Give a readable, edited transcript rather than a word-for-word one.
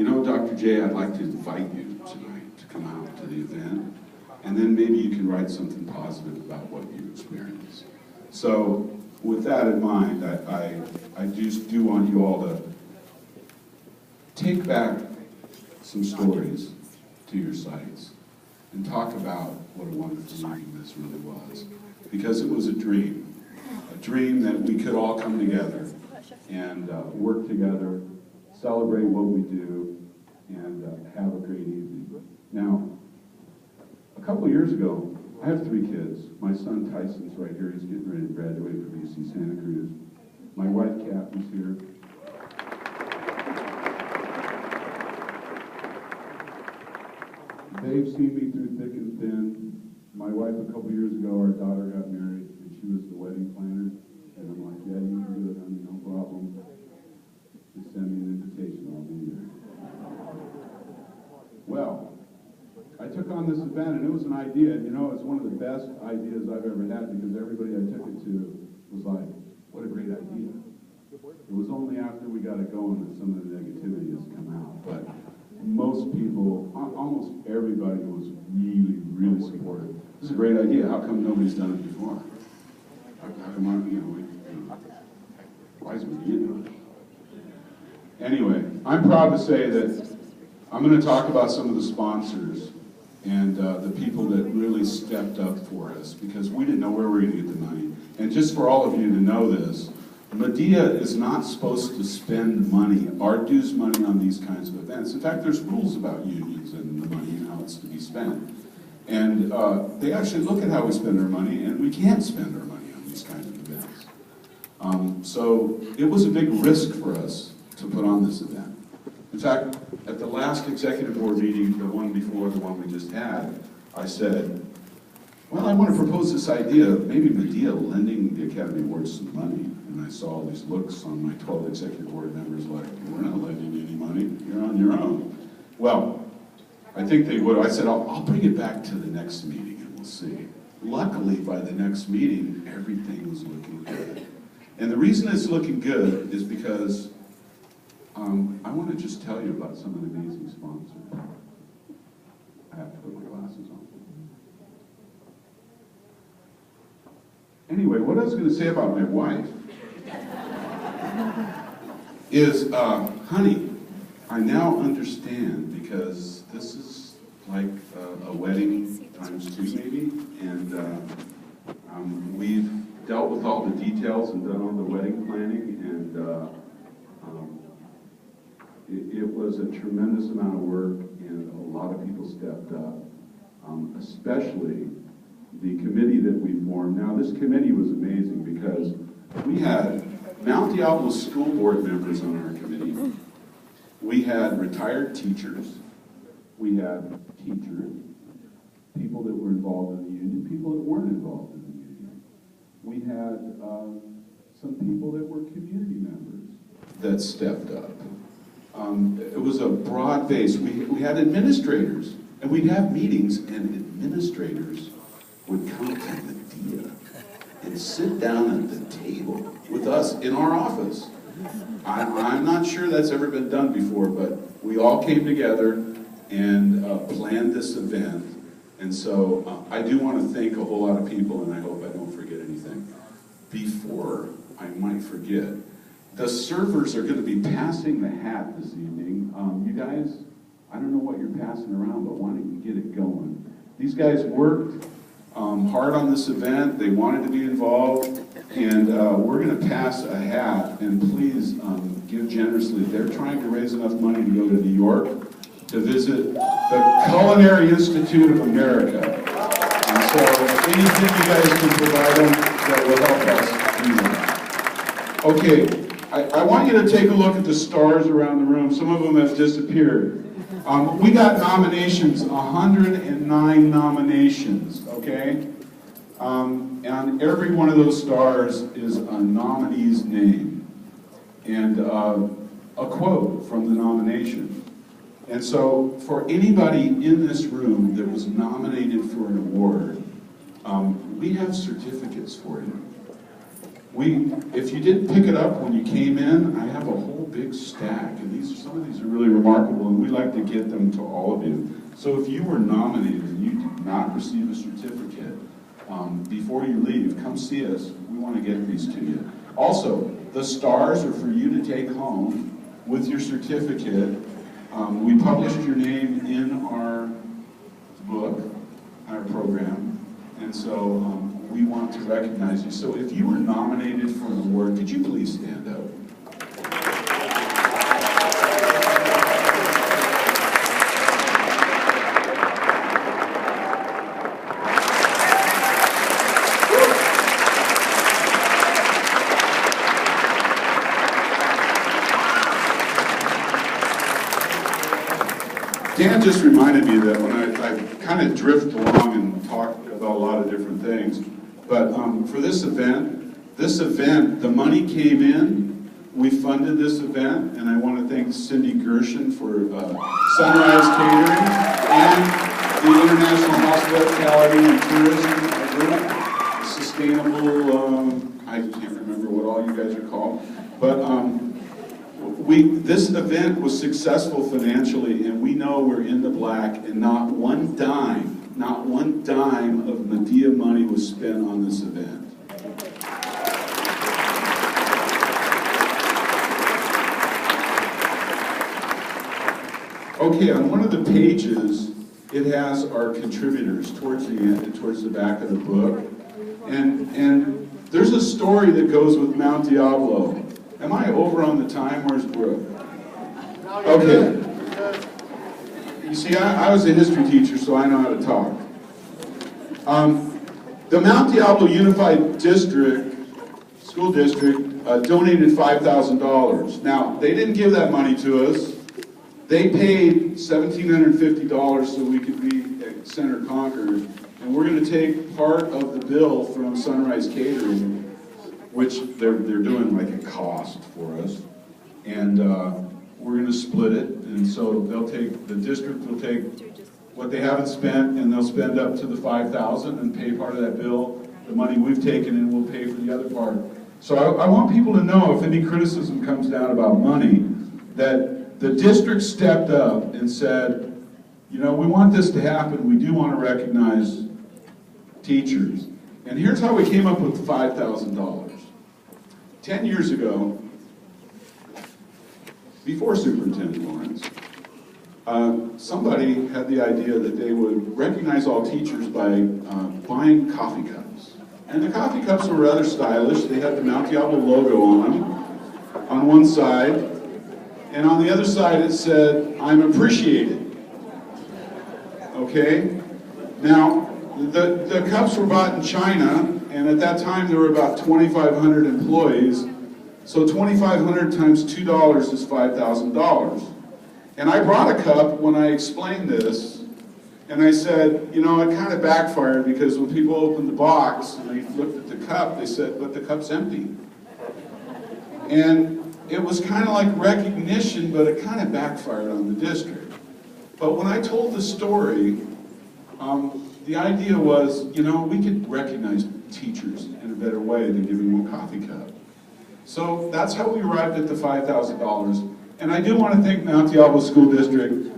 you know, Dr. J, I'd like to invite you tonight to come out to the event, and then maybe you can write something positive about what you experienced. So with that in mind, I just do want you all to take back some stories to your sites and talk about what a wonderful meeting this really was. Because it was a dream that we could all come together and work together, celebrate what we do, and have a great evening. Now, a couple of years ago, I have 3 kids. My son Tyson's right here. He's getting ready to graduate from UC Santa Cruz. My wife Kathy's here. They've seen me through thick and thin. My wife, a couple years ago, our daughter got married, and she was the wedding planner. And I'm like, yeah, you can do it, honey, no problem. Just send me an invitation, I'll be there. Well, I took on this event, and it was an idea. You know, it's one of the best ideas I've ever had, because everybody I took it to was like, what a great idea. It was only after we got it going that some of the negativity has come out. But most people, almost everybody was really, really supportive. It's a great idea. How come nobody's done it before? How come, you know, why is we doing it? Anyway, I'm proud to say that I'm going to talk about some of the sponsors and the people that really stepped up for us, because we didn't know where we were going to get the money. And just for all of you to know this, Medea is not supposed to spend money, our dues money, on these kinds of events. In fact, there's rules about unions and the money and how it's to be spent. And they actually look at how we spend our money, and we can't spend our money on these kinds of events. So it was a big risk for us to put on this event. In fact, at the last executive board meeting, the one before the one we just had, I said, well, I want to propose this idea of maybe Medea lending the Academy Awards some money. And I saw all these looks on my 12 executive board members like, we're not lending any money, you're on your own. Well, I think they would. I said, I'll bring it back to the next meeting and we'll see. Luckily, by the next meeting, everything was looking good. And the reason it's looking good is because I want to just tell you about some of the amazing sponsors. I have to put my glasses on. Anyway, what I was going to say about my wife is, honey, I now understand, because this is like a wedding times 2 maybe, and we've dealt with all the details and done all the wedding planning, and it was a tremendous amount of work, and a lot of people stepped up, especially the committee that we formed. Now, this committee was amazing because we had Mount Diablo school board members on our committee. We had retired teachers. We had teachers, people that were involved in the union, people that weren't involved in the union. We had some people that were community members that stepped up. It was a broad base. We had administrators, and we'd have meetings, and administrators would come to Medea and sit down at the table with us in our office. I'm not sure that's ever been done before, but we all came together and planned this event. And so I do want to thank a whole lot of people, and I hope I don't forget anything. Before I might forget, the servers are going to be passing the hat this evening. You guys, I don't know what you're passing around, but why don't you get it going? These guys worked hard on this event. They wanted to be involved, and we're going to pass a hat, and please give generously. They're trying to raise enough money to go to New York to visit the Culinary Institute of America. And so anything you guys can provide them that will help us do that. Okay, I want you to take a look at the stars around the room. Some of them have disappeared. We got nominations, 109 nominations, okay? And every one of those stars is a nominee's name and a quote from the nomination. And so for anybody in this room that was nominated for an award, we have certificates for you. If you didn't pick it up when you came in, I have a whole big stack, and some of these are really remarkable, and we like to get them to all of you. So if you were nominated and you did not receive a certificate, before you leave, come see us. We want to get these to you. Also, the stars are for you to take home with your certificate. We published your name in our book, our program, and so we want to recognize you. So if you were nominated for an award, could you please stand up? Dan just reminded me that when I kind of drift along and talk about a lot of different things, but for this event, the money came in, we funded this event, and I want to thank Cindy Gershon for Sunrise Catering and the International Hospitality and Tourism Group, Sustainable, I can't remember what all you guys are called, but this event was successful financially, and we know we're in the black, and not one dime of Medea money was spent on this event. Okay, on one of the pages, it has our contributors towards the end, towards the back of the book, and there's a story that goes with Mount Diablo. Am I over on the time? Where's Brooke? Okay. You see, I was a history teacher, so I know how to talk. The Mount Diablo Unified District, School District, donated $5,000. Now, they didn't give that money to us. They paid $1,750 so we could be at Center Concord, and we're going to take part of the bill from Sunrise Catering, which they're doing like a cost for us, and we're going to split it, and so the district will take what they haven't spent, and they'll spend up to the $5,000 and pay part of that bill. The money we've taken in will pay for the other part. So I want people to know, if any criticism comes down about money, that the district stepped up and said, you know, we want this to happen, we do want to recognize teachers. And here's how we came up with $5,000. 10 years ago, before Superintendent Lawrence, somebody had the idea that they would recognize all teachers by buying coffee cups. And the coffee cups were rather stylish. They had the Mount Diablo logo on them, on one side, and on the other side it said, "I'm appreciated." Okay? Now, the cups were bought in China, and at that time there were about 2,500 employees. So 2,500 times $2 is $5,000. And I brought a cup when I explained this, and I said, you know, it kind of backfired, because when people opened the box and they looked at the cup, they said, but the cup's empty. And it was kind of like recognition, but it kind of backfired on the district. But when I told the story, the idea was, you know, we could recognize teachers in a better way than giving them a coffee cup. So that's how we arrived at the $5,000. And I do want to thank Mount Diablo School District